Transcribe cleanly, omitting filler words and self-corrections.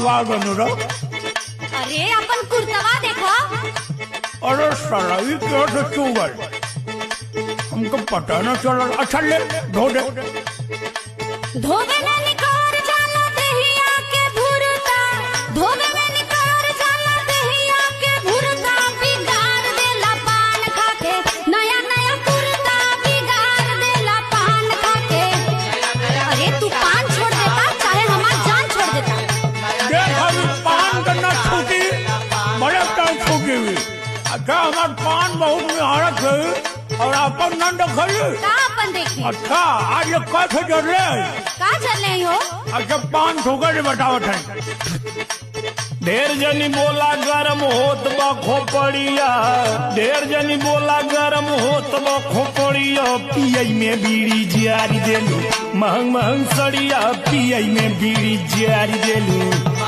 हलवा बनो रो। अरे अपन कुर्तवा देखो। अरे साला ये क्या से चुगल, हमको पता न चला। अच्छा ले धो दे। धोबे में निकोर जाला दहिया के भुरता, धोबे में निकोर जाला दहिया के भुरता, बिगाड़ देला पान खाके नया नया कुर्ता, बिगाड़ देला पान खाके। अरे तू पान छोड़ देता चाहे हमार जान छोड़ देता। देख अभी पान करना छूटी, बड़े टाइम छूटी हुई। अच्छा हमार पान बहुत निहारत है और अपन न देखली। का अपन देखी? अच्छा आज ये कैसे जर रहे? का चल रही हो? अच्छा पान ठोकर बतावत है। ढेर जनी बोला गरम होत बा खोपड़िया, ढेर जनी बोला गरम होत बा खोपड़िया, पियई में बीड़ी जारी देलू, महंग महंग सड़िया पियई में बीड़ी जारी देलू।